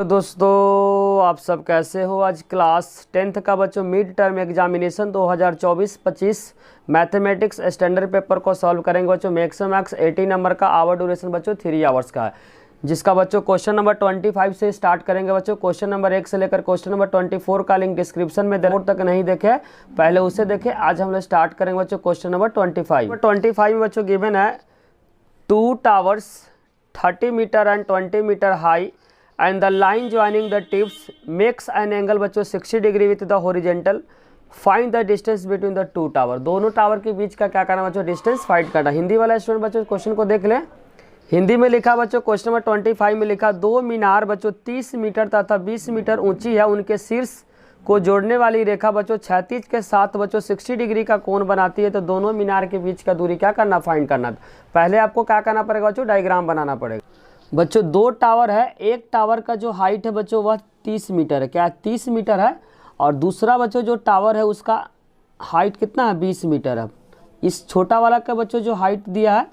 तो दोस्तों आप सब कैसे हो। आज क्लास 10th का बच्चों mid term examination 2024-25 mathematics standard paper को सॉल्व करेंगे बच्चों। मैक्स 80 नंबर का आवर ड्यूरेशन बच्चों 3 आवर्स का है, जिसका बच्चों क्वेश्चन नंबर 25 से स्टार्ट करेंगे बच्चों। क्वेश्चन नंबर 1 से लेकर क्वेश्चन नंबर 24 का लिंक डिस्क्रिप्शन में तक नहीं देखे पहले उसे देखे। आज हम लोग स्टार्ट करेंगे बच्चों क्वेश्चन नंबर 25 में बच्चों गिवन है 2 towers 30 metre and 20 metre high and the line joining the tips makes an angle बच्चों 60 degree with the horizontal. Find the distance between the two tower. दोनों टावर के बीच का क्या करना बच्चों, डिस्टेंस फाइंड करना। हिंदी वाला स्टूडेंट बच्चों क्वेश्चन को देख लें। हिंदी में लिखा बच्चों क्वेश्चन नंबर 25 में लिखा 2 मीनार बच्चों 30 मीटर तथा 20 मीटर ऊंची है, उनके शीर्ष को जोड़ने वाली रेखा बच्चों क्षैतिज के साथ बच्चों 60 डिग्री का कोण बनाती है। तो दोनों मीनार के बीच का दूरी क्या करना, फाइंड करना। पहले आपको क्या करना पड़ेगा बच्चों, डायग्राम बनाना पड़ेगा बच्चों। 2 टावर है, एक टावर का जो हाइट है बच्चों वह 30 मीटर है, क्या 30 मीटर है, और दूसरा बच्चों जो टावर है उसका हाइट कितना है, 20 मीटर है। इस छोटा वाला का बच्चों जो हाइट दिया है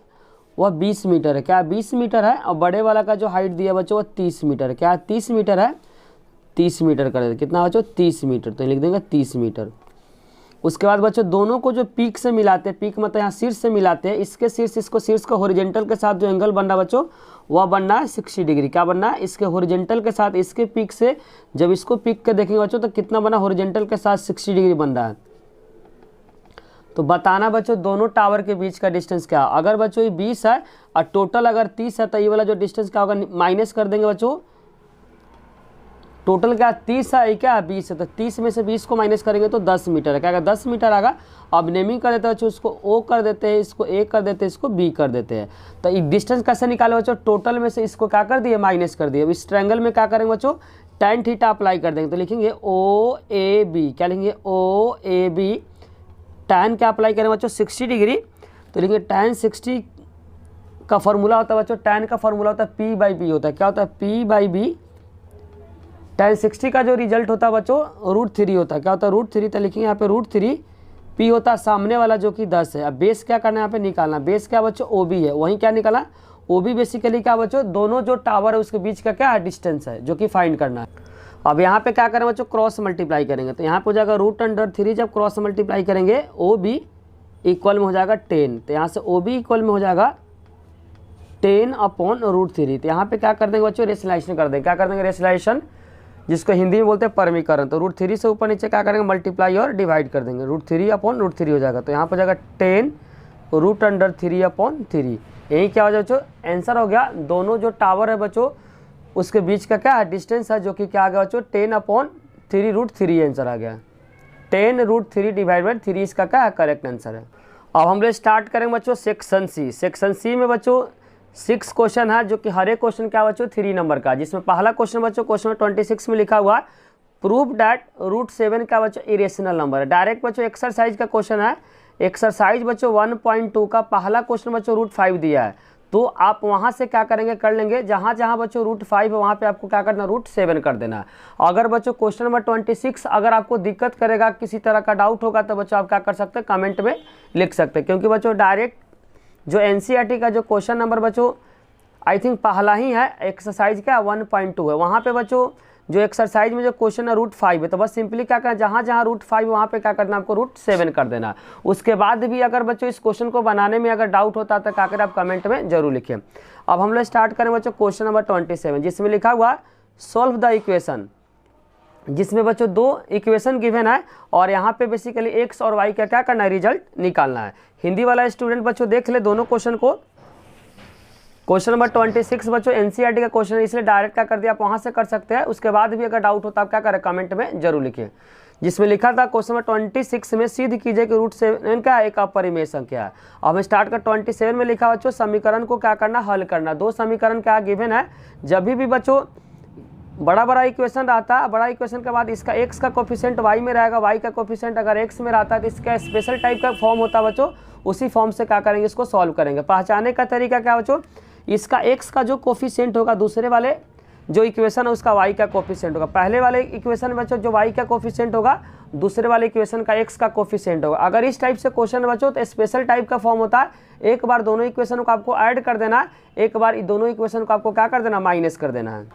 वह 20 मीटर है, क्या 20 मीटर है, और बड़े वाला का जो हाइट दिया बच्चों वह 30 मीटर है, क्या 30 मीटर है। 30 मीटर कर देते, कितना बच्चों 30 मीटर, तो लिख देंगे 30 मीटर। उसके बाद बच्चों दोनों को जो पीक से मिलाते हैं, पीक मतलब यहाँ शीर्ष से मिलाते हैं, इसके शीर्ष इसको शीर्ष को हॉरिजॉन्टल के साथ जो एंगल बन रहा है बच्चों वह बनना है 60 डिग्री। क्या बनना है, इसके हॉरिजॉन्टल के साथ इसके पीक से जब इसको पीक के देखेंगे बच्चों तो कितना बना, हॉरिजॉन्टल के साथ 60 डिग्री बन रहा है। तो बताना बच्चों दोनों टावर के बीच का डिस्टेंस क्या है। अगर बच्चों ये 20 है और टोटल अगर 30 है तो ये वाला जो डिस्टेंस क्या होगा, माइनस कर देंगे बच्चों। टोटल क्या 30 है, क्या 20 है, तो 30 में से 20 को माइनस करेंगे तो 10 मीटर है, क्या 10 मीटर आएगा। अब नेमिंग कर देते हैं बच्चों, उसको ओ कर देते हैं, इसको ए कर देते हैं, इसको बी कर देते हैं। तो ये डिस्टेंस कैसे निकाले बच्चों, टोटल में से इसको क्या कर दिए, माइनस कर दिए। अब इस ट्रायंगल में क्या करेंगे बच्चों, tan थीटा अप्लाई कर देंगे। तो लिखेंगे ओ ए बी, क्या लिखेंगे ओ ए बी। tan क्या अप्लाई करेंगे बच्चों, 60 डिग्री, तो लिखेंगे tan 60 का फॉर्मूला होता है बच्चों, tan का फॉर्मूला होता है P/B होता है, क्या होता है P/B। tan 60 का जो रिजल्ट होता है बच्चों √3 होता है, क्या होता है √3। तो लिखेंगे यहाँ पे √3, P होता है सामने वाला जो कि 10 है। अब बेस क्या करना है यहाँ पे निकालना, बेस क्या बच्चों OB है, वहीं क्या निकाला OB बेसिकली क्या बच्चों, दोनों जो टावर है उसके बीच का क्या है, डिस्टेंस है, जो कि फाइंड करना है। अब यहाँ पे क्या करें बच्चों, क्रॉस मल्टीप्लाई करेंगे। तो यहाँ पे हो जाएगा √3, जब क्रॉस मल्टीप्लाई करेंगे OB इक्वल में हो जाएगा 10। तो यहाँ से OB इक्वल में हो जाएगा 10/√3। तो यहाँ पे क्या कर देंगे बच्चों, रेशनलाइजेशन कर देंगे। क्या कर देंगे, रेशनलाइजेशन, जिसको हिंदी में बोलते हैं परमीकरण। तो √3 से ऊपर नीचे क्या करेंगे, मल्टीप्लाई और डिवाइड कर देंगे, √3/√3 हो जाएगा। तो यहाँ पर हो जाएगा 10 √3/3। यही क्या हो जाए बच्चों, आंसर हो गया। दोनों जो टावर है बच्चों उसके बीच का क्या है, डिस्टेंस है, जो कि क्या आ गया बच्चों 10/3 √3 आंसर आ गया। 10 √3 डिवाइड बाई 3 इसका क्या है, करेक्ट आंसर है। अब हम लोग स्टार्ट करेंगे बच्चों सेक्शन सी। सेक्शन सी में बच्चों 6 क्वेश्चन है, जो कि हर एक क्वेश्चन क्या बच्चों 3 नंबर का। जिसमें पहला क्वेश्चन बच्चों क्वेश्चन 26 में लिखा हुआ प्रूव डैट √7 का बच्चों इरेशनल नंबर है। डायरेक्ट बच्चों एक्सरसाइज का क्वेश्चन है। एक्सरसाइज बच्चों 1.2 का पहला क्वेश्चन बच्चों √5 दिया है। तो आप वहाँ से क्या करेंगे, कर लेंगे जहाँ जहाँ बच्चों √5 है वहाँ पे आपको क्या करना, √7 कर देना है। अगर बच्चों क्वेश्चन नंबर 26 अगर आपको दिक्कत करेगा, किसी तरह का डाउट होगा, तो बच्चों आप क्या कर सकते हैं, कमेंट में लिख सकते हैं। क्योंकि बच्चों डायरेक्ट जो NCERT का जो क्वेश्चन नंबर बच्चों आई थिंक पहला ही है, एक्सरसाइज क्या 1.2 है, वहाँ पे बच्चों जो एक्सरसाइज में जो क्वेश्चन है √5 है। तो बस सिंपली क्या करना, जहाँ जहाँ √5 वहाँ पे क्या करना, आपको √7 कर देना। उसके बाद भी अगर बच्चों इस क्वेश्चन को बनाने में अगर डाउट होता तो क्या करें, आप कमेंट में जरूर लिखें। अब हम लोग स्टार्ट करें बच्चों क्वेश्चन नंबर 27, जिसमें लिखा हुआ सॉल्व द इक्वेशन, जिसमें बच्चों 2 इक्वेशन गिवन है और यहाँ पे बेसिकली x और y का क्या करना है, रिजल्ट निकालना है। हिंदी वाला स्टूडेंट बच्चों देख ले दोनों क्वेश्चन को। क्वेश्चन नंबर 26 बच्चों NCERT का क्वेश्चन है, इसलिए डायरेक्ट क्या कर दिया, आप वहाँ से कर सकते हैं। उसके बाद भी अगर डाउट होता आप क्या करें, कमेंट में जरूर लिखिए। जिसमें लिखा था क्वेश्चन नंबर 26 में सिद्ध कीजिए कि √7 का एक अपरिमेय संख्या है। अब हम स्टार्ट कर 27 में लिखा बच्चों समीकरण को क्या करना, हल करना। 2 समीकरण क्या गिवन है। जब भी बच्चों बड़ा इक्वेशन रहता है, बड़ा इक्वेशन के बाद इसका x का कोफिशिएंट y में रहेगा, y का कोफिशिएंट अगर x में रहता है तो इसका स्पेशल टाइप का फॉर्म होता है बच्चों। उसी फॉर्म से क्या करेंगे, इसको सॉल्व करेंगे। पहचाने का तरीका क्या बच्चों, इसका x का जो कोफिशिएंट होगा, दूसरे वाले जो इक्वेशन है उसका y का कोफिशिएंट होगा। पहले वाले इक्वेशन बच्चों जो y का कोफिशिएंट होगा, दूसरे वाले इक्वेशन का x का कोफिशिएंट होगा। अगर इस टाइप से क्वेश्चन बच्चों तो स्पेशल टाइप का फॉर्म होता है, एक बार दोनों इक्वेशन को आपको ऐड कर देना है, एक बार दोनों इक्वेशन को आपको क्या कर देना, माइनस कर देना है।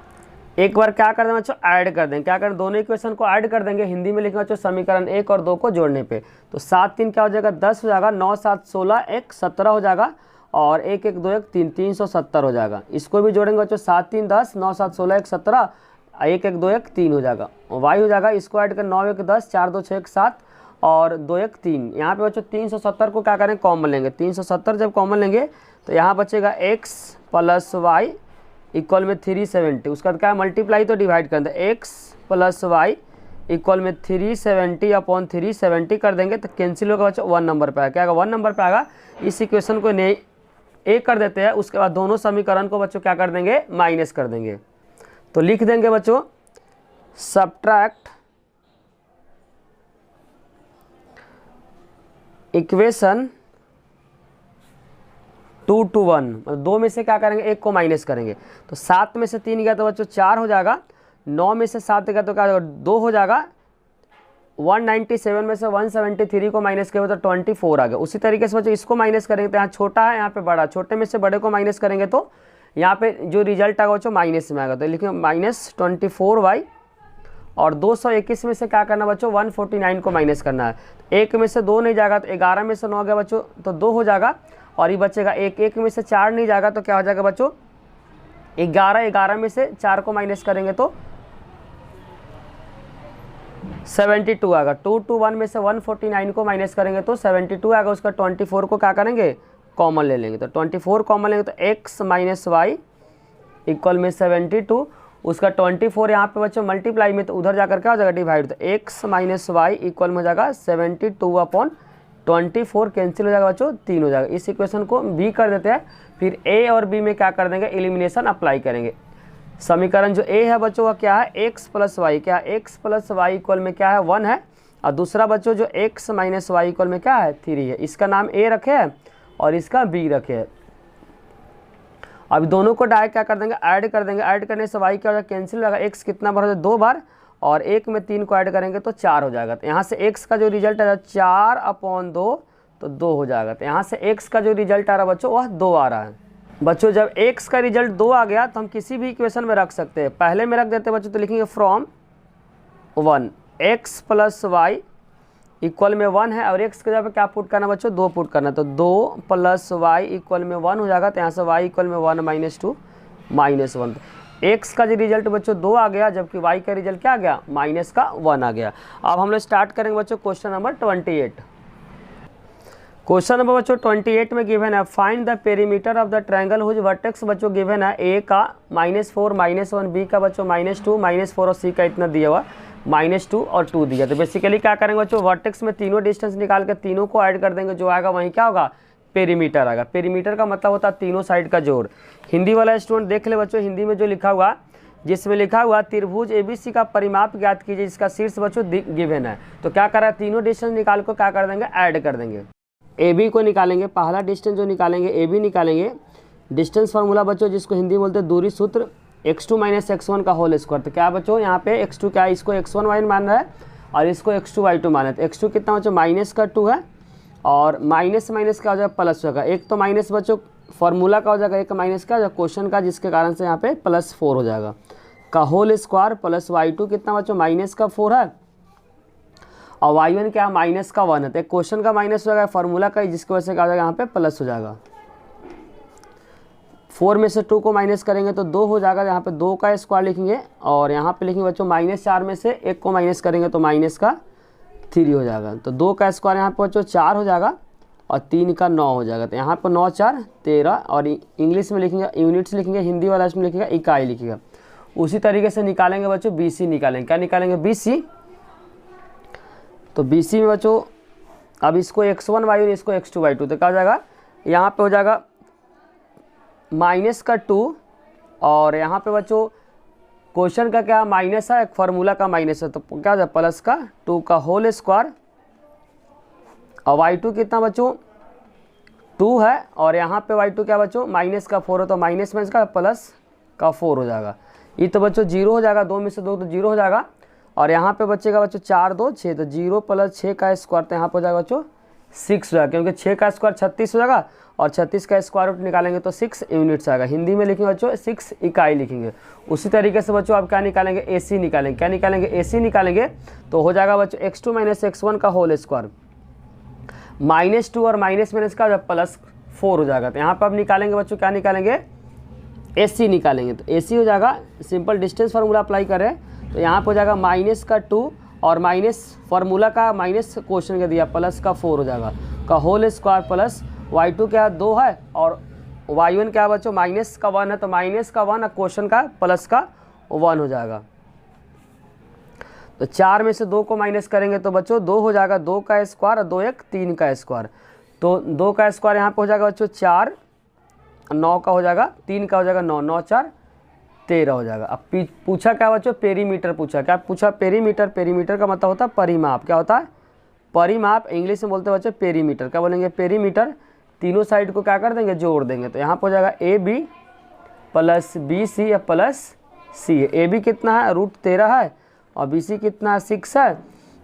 एक बार क्या कर देंगे बच्चों, ऐड कर देंगे, क्या करें दोनों इक्वेशन को ऐड कर देंगे, हिंदी में लिखेंगे बच्चों समीकरण 1 और 2 को जोड़ने पे। तो 7 3 क्या हो जाएगा 10 हो जाएगा, 9 7 16 1 17 हो जाएगा, और 1 1 2 1 3 370 हो जाएगा। इसको भी जोड़ेंगे बच्चों 7 3 10 9 7 16 1 17 1 1 2 1 3 हो जाएगा, वाई हो जाएगा, इसको ऐड कर 9 1 10 4 2 6 1 7 और 2 1 3। यहाँ पे बच्चों 370 को क्या करें कॉमन लेंगे, 370 जब कॉमन लेंगे तो यहाँ बचेगा x प्लस वाई इक्वल में 370, उसका क्या मल्टीप्लाई तो डिवाइड कर दें, x प्लस वाई इक्वल में 370 अपॉन 370 कर देंगे तो कैंसिल होगा बच्चों 1 नंबर पे आएगा, क्या आएगा 1 नंबर पे आएगा। इस इक्वेशन को ए कर देते हैं, उसके बाद दोनों समीकरण को बच्चों क्या कर देंगे माइनस कर देंगे। तो लिख देंगे बच्चों सब्ट्रैक्ट इक्वेशन 2 to 1, मतलब 2 में से क्या करेंगे एक को माइनस करेंगे। तो 7 में से 3 गया तो बच्चों 4 हो जाएगा, 9 में से 7 गया तो क्या हो जाएगा 2 हो जाएगा, 197 में से 173 को माइनस करेंगे तो 24 आ गया। उसी तरीके से बच्चों इसको माइनस करेंगे तो यहाँ छोटा है यहाँ पे बड़ा, छोटे में से बड़े को माइनस करेंगे तो यहाँ पे जो रिजल्ट आएगा बच्चों माइनस में आएगा। तो लिखेंगे -24y, और 221 में से क्या करना बच्चों 149 को माइनस करना है। 1 में से 2 नहीं जाएगा तो 11 में से 9 गया बच्चों तो 2 हो जाएगा, और ये बचेगा 1, 1 में से 4 नहीं जाएगा तो क्या हो जाएगा बच्चों 11, 11 में से 4 को माइनस करेंगे तो 72 आएगा। 2 to 1 में से 149 को माइनस करेंगे तो 72 आएगा, उसका 24 को क्या करेंगे कॉमन ले लेंगे, तो 24 कॉमन लेंगे तो x माइनस वाई इक्वल में 72, उसका 24 यहाँ पे बच्चों मल्टीप्लाई में तो उधर जाकर क्या हो जाएगा डिवाइड, तो x माइनस वाई इक्वल में हो जाएगा 72 अपॉन 24 कैंसिल हो जाएगा बच्चों 3 हो जाएगा। इस इक्वेशन को b कर देते हैं, फिर a और b में क्या कर देंगे एलिमिनेशन अप्लाई करेंगे। समीकरण जो a है बच्चों का क्या है x प्लस वाई, क्या है x प्लस वाई इक्वल में क्या है 1 है, और दूसरा बच्चों जो x माइनस वाई इक्वल में क्या है 3 है। इसका नाम a रखे है और इसका b रखे है। अब दोनों को डायरेक्ट क्या कर देंगे ऐड कर देंगे, ऐड करने से y क्या हो जाएगा कैंसिल हो जाएगा, x कितना बार हो जाएगा 2 बार, और 1 में 3 को ऐड करेंगे तो 4 हो जाएगा। तो यहाँ से x का जो रिजल्ट आ रहा है 4 अपॉन 2 तो 2 हो जाएगा। तो यहाँ से x का जो रिजल्ट आ रहा है बच्चों वह 2 आ रहा है। बच्चों जब x का रिजल्ट 2 आ गया तो हम किसी भी इक्वेशन में रख सकते हैं, पहले में रख देते हैं बच्चों तो लिखेंगे from 1 x plus y equal में 1 है, और x के जगह पे क्या पुट करना बच्चों 2 पुट करना, तो 2 प्लस वाई इक्वल में 1 हो जाएगा। तो यहाँ से y इक्वल में 1 माइनस 2 माइनस 1, x का जो रिजल्ट बच्चों 2 आ गया, जबकि y का रिजल्ट क्या आ गया माइनस का 1 आ गया। अब हम लोग स्टार्ट करेंगे बच्चों क्वेश्चन नंबर 28। क्वेश्चन नंबर बच्चों 28 में गिवन है find the perimeter of the triangle whose vertex बच्चों गिवन है a का -4 -1, b का बच्चों -2 -4 और c का इतना दिया हुआ -2 और 2 दिया। तो बेसिकली क्या करेंगे बच्चों वर्टेक्स में तीनों डिस्टेंस निकाल के तीनों को ऐड कर देंगे, जो आएगा वहीं क्या होगा पेरीमीटर आएगा। पेरीमीटर का मतलब होता है तीनों साइड का जोड़। हिंदी वाला स्टूडेंट देख ले बच्चों, हिंदी में जो लिखा हुआ जिसमें लिखा हुआ त्रिभुज ABC का परिमाप ज्ञात कीजिए जिसका शीर्ष बच्चों गिवन है। तो क्या कर रहा है तीनों डिस्टेंस निकाल को क्या कर देंगे ऐड कर देंगे। AB को निकालेंगे, पहला डिस्टेंस जो निकालेंगे AB निकालेंगे, डिस्टेंस फार्मूला बच्चों जिसको हिंदी बोलते हैं दूरी सूत्र x2 माइनस x1 का होल स्क्वायर। तो क्या बच्चों यहाँ पे x2 क्या है, इसको x1 y मान रहा है और इसको x2 y2 मान रहा है। तो x2 कितना बच्चों -2 है, और माइनस माइनस का हो जाएगा प्लस होगा, एक तो माइनस बच्चों फार्मूला का हो जाएगा, एक माइनस का क्वेश्चन का, जिसके कारण से यहाँ पे +4 हो जाएगा का होल स्क्वायर प्लस y2 कितना बच्चों -4 है, और y1 क्या -1 है। तो एक क्वेश्चन का माइनस हो जाएगा फार्मूला का, जिसकी वजह से क्या हो जाएगा यहाँ पे प्लस हो जाएगा। 4 में से 2 को माइनस करेंगे तो 2 हो जाएगा, यहाँ पे 2 का स्क्वायर लिखेंगे, और यहाँ पे लिखेंगे बच्चों -4 में से 1 को माइनस करेंगे तो -3 हो जाएगा। तो 2 का स्क्वायर यहाँ पे बच्चों 4 हो जाएगा, और 3 का 9 हो जाएगा। तो यहाँ पर 9 4 13, और इंग्लिश में लिखेंगे यूनिट्स लिखेंगे, हिंदी वाला इसमें लिखेगा इकाई लिखेगा। उसी तरीके से निकालेंगे बच्चों BC निकालेंगे, क्या निकालेंगे BC। तो BC में बच्चों अब इसको x1 y1 इसको x2 y2, तो क्या हो जाएगा यहाँ पे हो जाएगा -2, और यहाँ पे बच्चों क्वेश्चन का क्या माइनस है, एक फार्मूला का माइनस है, तो क्या हो जाएगा +2 का होल स्क्वायर, और y2 कितना बच्चों 2 है, और यहाँ पे y2 क्या बच्चों -4 है, तो माइनस में इसका +4 हो जाएगा। ये तो बच्चों 0 हो जाएगा, 2 में से 2 तो 0 हो जाएगा, और यहाँ पे बचेगा बच्चों 4 2 6, तो 0 + 6 का स्क्वायर, तो यहाँ पे हो जाएगा बच्चों 6 हो जाएगा, क्योंकि 6 का स्क्वायर 36 हो जाएगा, और 36 का स्क्वायर रूट निकालेंगे तो 6 यूनिट्स आएगा। हिंदी में लिखेंगे बच्चों 6 इकाई लिखेंगे। उसी तरीके से बच्चों आप क्या निकालेंगे, AC निकालेंगे। क्या निकालेंगे, AC निकालेंगे तो हो जाएगा बच्चों x2 - x1 का होल स्क्वायर, -2 और माइनस माइनस का +4 हो जाएगा। तो यहाँ पर अब निकालेंगे बच्चों, क्या निकालेंगे, AC निकालेंगे। तो AC हो जाएगा, सिंपल डिस्टेंस फार्मूला अप्लाई करें तो यहाँ पर हो जाएगा -2 और माइनस फार्मूला का माइनस क्वेश्चन का दिया +4 हो जाएगा का होल स्क्वायर प्लस y2 क्या 2 है और y1 क्या बच्चों -1 है, तो -1 और क्वेश्चन का +1 हो जाएगा। तो 4 में से 2 को माइनस करेंगे तो बच्चों 2 हो जाएगा, 2 का स्क्वायर और 2 1 3 का स्क्वायर। तो 2 का स्क्वायर यहाँ पे हो जाएगा बच्चों 4, 9 का हो जाएगा, 3 का हो जाएगा 9, 9 4 13 हो जाएगा। अब पूछा क्या बच्चों, पेरीमीटर पूछा। क्या पूछा, पेरीमीटर। पेरीमीटर का मतलब होता है परिमाप। क्या होता है, परिमाप। इंग्लिश में बोलते हैं बच्चों पेरीमीटर। क्या बोलेंगे, पेरीमीटर। तीनों साइड को क्या कर देंगे, जोड़ देंगे। तो यहाँ पर हो जाएगा AB + BC या +CA। AB कितना है, √13 है और BC कितना है, 6 है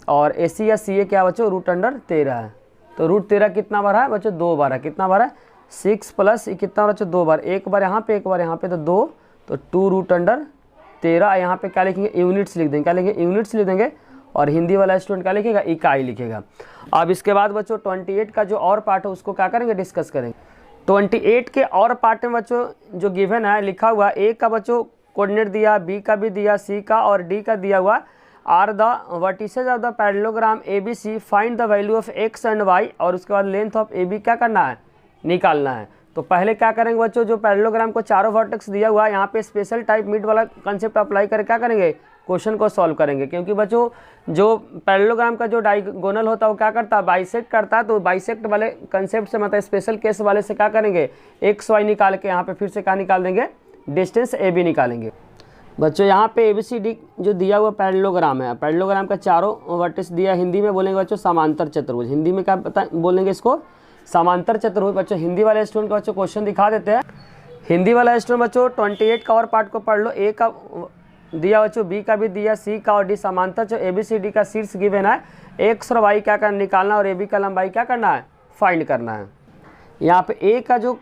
और AC या CA क्या बच्चों, √13 है। तो √13 कितना बार है बच्चों, 2 बार है। कितना बार है, 6 प्लस कितना बच्चों, 2 बार। एक बार यहाँ पे, एक बार यहाँ पे, तो 2, तो 2√13। यहाँ पे क्या लिखेंगे, यूनिट्स लिख देंगे। क्या लिखेंगे, यूनिट्स लिख देंगे। और हिंदी वाला स्टूडेंट क्या लिखेगा, इकाई लिखेगा। अब इसके बाद बच्चों 28 का जो और पार्ट है उसको क्या करेंगे, डिस्कस करेंगे। 28 के और पार्ट में बच्चों जो गिवन है लिखा हुआ, A का बच्चों कोऑर्डिनेट दिया, B का भी दिया, C का और D का दिया हुआ। Are the vertices of the parallelogram ABC, find the value of x and y। और उसके बाद लेंथ ऑफ AB क्या करना है, निकालना है। तो पहले क्या करेंगे बच्चों, जो पैरेललोग्राम को चारों वर्टेक्स दिया हुआ है यहाँ पे स्पेशल टाइप मिड वाला कंसेप्ट अप्लाई करके क्या करेंगे, क्वेश्चन को सॉल्व करेंगे। क्योंकि बच्चों जो पैरेललोग्राम का जो डायगोनल होता है वो क्या करता है, बाइसेक्ट करता है। तो बाइसेक्ट वाले कंसेप्ट से मतलब स्पेशल केस वाले से क्या करेंगे, x y निकाल के यहाँ पे फिर से क्या निकाल देंगे, डिस्टेंस AB निकालेंगे। बच्चों यहाँ पे ABCD जो दिया हुआ पैरेललोग्राम है, पैरेललोग्राम का चारों वर्टेक्स दिया। हिंदी में बोलेंगे बच्चों समांतर चतुर्भुज। हिंदी में क्या बोलेंगे इसको, समांतर चतुर्भुज। बच्चों हिंदी वाले स्टूडेंट को बच्चों क्वेश्चन दिखा देते हैं। हिंदी वाला स्टूडेंट बच्चों 28 का और पार्ट को पढ़ लो। A का दिया बच्चों, B का भी दिया, C का और D समांतर जो ABCD का शीर्ष गिवन है, x और y क्या करना, निकालना और AB का लंबाई क्या करना है, फाइंड करना है। यहाँ पे A का जो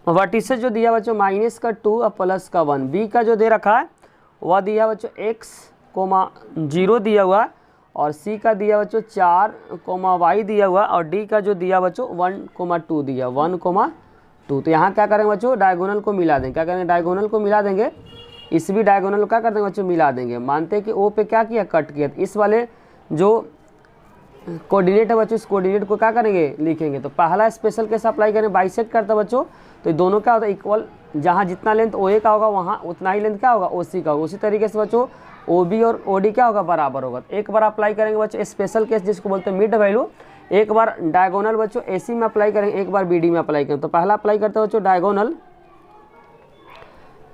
वर्टिसेज जो दिया बच्चों -2 और +1। B का जो दे रखा है वह दिया बच्चों x, 0 दिया हुआ और C का दिया बच्चों 4, y दिया हुआ और D का जो दिया बच्चों 1, 2 दिया, 1, 2। तो यहाँ क्या करेंगे बच्चों, डायगोनल को मिला देंगे। क्या करेंगे, डायगोनल को मिला देंगे। इस भी डायगोनल को क्या कर देंगे बच्चों, मिला देंगे। मानते हैं कि O पे क्या किया, कट किया। इस वाले जो कोऑर्डिनेट है बच्चों, इस कोऑर्डिनेट को क्या करेंगे, लिखेंगे। तो पहला स्पेशल केस अप्लाई करें, बाइसेक्ट करता है बच्चों। तो दोनों क्या होता है, इक्वल। जहाँ जितना लेंथ OA का होगा वहाँ उतना ही लेंथ क्या होगा, OC का होगा। उसी तरीके से बच्चों OB और OD क्या होगा, बराबर होगा। तो एक बार अप्लाई करेंगे बच्चों स्पेशल केस जिसको बोलते हैं मिड वैल्यू। एक बार डायगोनल बच्चों AC में अप्लाई करेंगे, एक बार BD में अप्लाई करेंगे। तो पहला अप्लाई करते हैं बच्चों डायगोनल।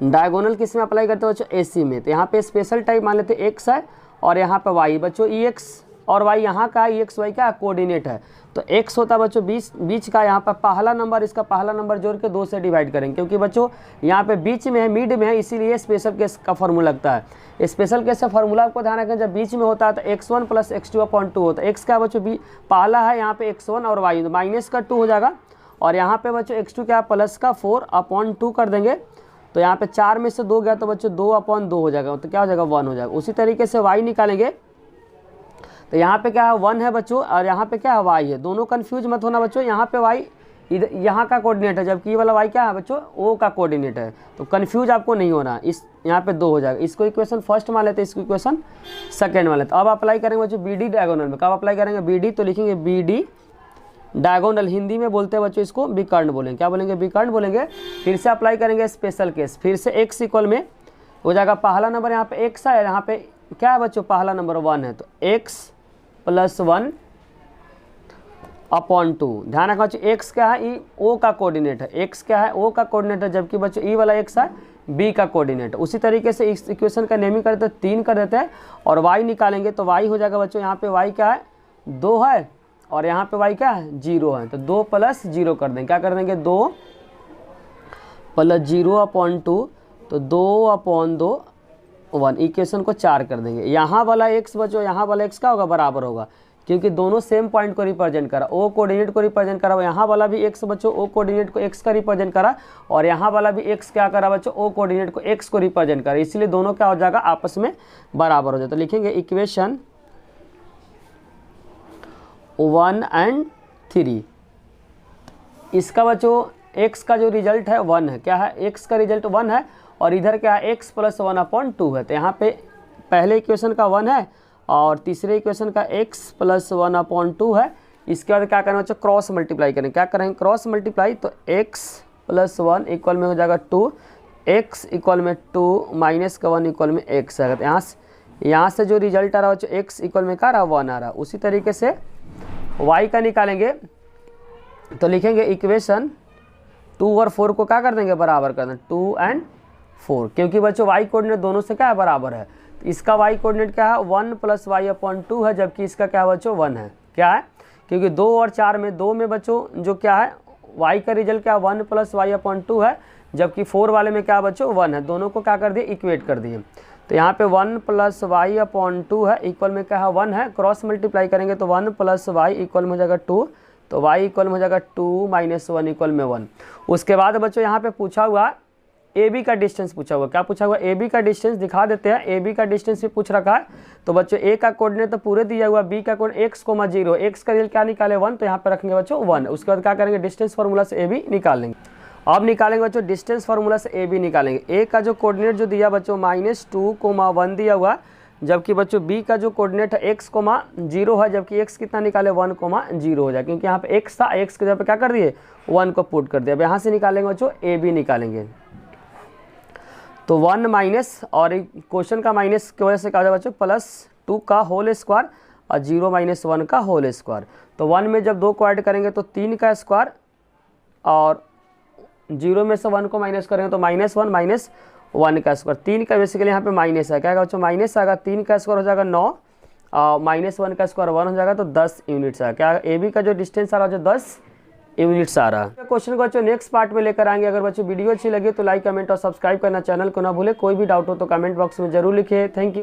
डायगोनल किस में अप्लाई करते हो बच्चों, AC में। तो यहाँ पे स्पेशल टाइप मान लेते हैं x है और यहाँ पे y बच्चों, EX और y यहाँ का EX y का कोऑर्डिनेट है। तो x होता है बच्चों बीच का, यहाँ पर पहला नंबर, इसका पहला नंबर जोड़ के 2 से डिवाइड करेंगे। क्योंकि बच्चों यहाँ पे बीच में है, मिड में है, इसीलिए स्पेशल केस का फॉर्मूला लगता है। स्पेशल केस का फॉर्मूला आपको ध्यान रखें, जब बीच में होता है तो x1 + x2/2 होता है। x का बच्चों पहला है यहाँ पे x1 और y -2 हो जाएगा। और यहाँ पे बच्चों x2 क्या, +4/2 कर देंगे। तो यहाँ पे 4 में से 2 गया तो बच्चों 2/2 हो जाएगा। तो क्या हो जाएगा, 1 हो जाएगा। उसी तरीके से y निकालेंगे। तो यहाँ पे क्या है, 1 है बच्चों और यहाँ पे क्या है, y है। दोनों कंफ्यूज मत होना बच्चों। यहाँ पे y यहाँ का कोऑर्डिनेट है, जबकि ये वाला y क्या है बच्चों, O का कोऑर्डिनेट है। तो कंफ्यूज आपको नहीं होना। इस यहाँ पे 2 हो जाएगा। इसको इक्वेशन फर्स्ट मान लेते हैं, इसको इक्वेशन सेकेंड मान लेते हैं। अब अप्लाई करेंगे बच्चों BD डायगोनल में। कब अप्लाई करेंगे, BD। तो लिखेंगे BD डायगोनल। हिंदी में बोलते हैं बच्चों इसको विकर्ण बोलेंगे। क्या बोलेंगे, विकर्ण बोलेंगे। फिर से अप्लाई करेंगे स्पेशल केस। फिर से x इक्वल में हो जाएगा, पहला नंबर यहाँ पे x है, यहाँ पे क्या है बच्चों, पहला नंबर 1 है। तो x + 1/2। ध्यान रखना बच्चों, x क्या है, O का कोऑर्डिनेट है। x क्या है, O का कोऑर्डिनेट है, जबकि बच्चों ई वाला x है, B का कोऑर्डिनेट है। उसी तरीके से इस इक्वेशन का नेमिंग कर देते हैं, 3 कर देते हैं और y निकालेंगे। तो y हो जाएगा बच्चों, यहाँ पे y क्या है, 2 है और यहाँ पे y क्या है, 0 है। तो 2 + 0 कर देंगे। क्या कर देंगे, 2 + 0/2। तो 2/2 1। इक्वेशन को 4 कर देंगे। यहाँ वाला x बच्चों, यहाँ वाला x का होगा, बराबर होगा। क्योंकि दोनों सेम पॉइंट को रिप्रेजेंट करा, ओ कोऑर्डिनेट को रिप्रेजेंट करा, यहाँ वाला भी x बच्चों ओ कोऑर्डिनेट को x का रिप्रेजेंट करा, और यहाँ वाला भी x क्या करा बच्चों, ओ कोऑर्डिनेट को x को रिप्रेजेंट करा, इसलिए दोनों क्या हो जाएगा, आपस में बराबर हो जाए। तो लिखेंगे इक्वेशन 1 and 3। इसका बच्चों x का जो रिजल्ट है 1 है, क्या है, x का रिजल्ट 1 है, और इधर क्या है, x + 1/2 है। तो यहाँ पे पहले इक्वेशन का 1 है और तीसरे इक्वेशन का x + 1/2 है। इसके बाद क्या करना बच्चों, क्रॉस मल्टीप्लाई करें, क्या करेंगे, क्रॉस मल्टीप्लाई। तो x + 1 इक्वल में हो जाएगा 2, x इक्वल में 2 माइनस का 1 इक्वल में x है। तो यहाँ से जो रिजल्ट आ रहा है बच्चों, x इक्वल में क्या आ रहा है, 1 आ रहा है। उसी तरीके से y का निकालेंगे, तो लिखेंगे इक्वेशन 2 और 4 को क्या कर देंगे, बराबर कर देंगे, 2 and 4, क्योंकि बच्चों y कोऑर्डिनेट दोनों से क्या है, बराबर है। तो इसका y कोऑर्डिनेट क्या है, 1 + y/2 है, जबकि इसका क्या है बच्चों, 1 है। क्या है, क्योंकि 2 और 4 में, 2 में बच्चों जो क्या है, y का रिजल्ट क्या है, 1 + y/2 है, जबकि 4 वाले में क्या है बच्चों, 1 है। दोनों को क्या कर दिए, इक्वेट कर दिए। तो यहाँ पे 1 + y/2 है, इक्वल में क्या है, 1 है। क्रॉस मल्टीप्लाई करेंगे तो 1 + y इक्वल में हो जाएगा 2, तो y इक्वल में हो जाएगा 2 - 1 इक्वल में 1। उसके बाद बच्चों यहाँ पे पूछा हुआ ए बी का डिस्टेंस पूछा हुआ, क्या पूछा हुआ, ए बी का डिस्टेंस दिखा देते हैं। ए बी का डिस्टेंस भी पूछ रखा है। तो बच्चों ए का कोऑर्डिनेट तो पूरे दिया हुआ, बी का कोऑर्डिनेट x, 0, x का रिजल्ट क्या निकाले, 1, तो यहाँ पे रखेंगे बच्चों 1। उसके बाद क्या करेंगे, डिस्टेंस फार्मूला से ए बी निकाल लेंगे। अब निकालेंगे बच्चों डिस्टेंस फार्मूला से ए बी निकालेंगे। ए का जो कोऑर्डिनेट जो दिया बच्चों -2, 1 दिया हुआ, जबकि बच्चों बी का जो कोऑर्डिनेट है x, 0 है, जबकि x कितना निकाले, 1, 0 हो जाए, क्योंकि यहाँ पे x था, x के जगह पे क्या कर दिए, 1 को पुट कर दिया। अब यहाँ से निकालेंगे बच्चों ए बी निकालेंगे, तो 1 माइनस, और क्वेश्चन का माइनस की वजह से क्या हो जाएगा बच्चों, +2 का होल स्क्वायर और 0 - 1 का होल स्क्वायर। तो 1 में जब 2 को ऐड करेंगे तो 3 का स्क्वायर, और 0 में से 1 को माइनस करेंगे तो -1 - 1 का स्क्वायर। 3 का बेसिकली यहाँ पे माइनस है, क्या बच्चों, माइनस आएगा, 3 का स्क्वायर हो जाएगा 9, और -1 का स्क्वायर 1 हो जाएगा, तो 10 यूनिट्स है। क्या ए बी का जो डिस्टेंस आ रहा है जो 10 यूनिट्स आ रहा है। क्वेश्चन को बच्चों नेक्स्ट पार्ट में लेकर आएंगे। अगर बच्चों वीडियो अच्छी लगे तो लाइक, कमेंट और सब्सक्राइब करना, चैनल को ना भूले। कोई भी डाउट हो तो कमेंट बॉक्स में जरूर लिखिए। Thank you.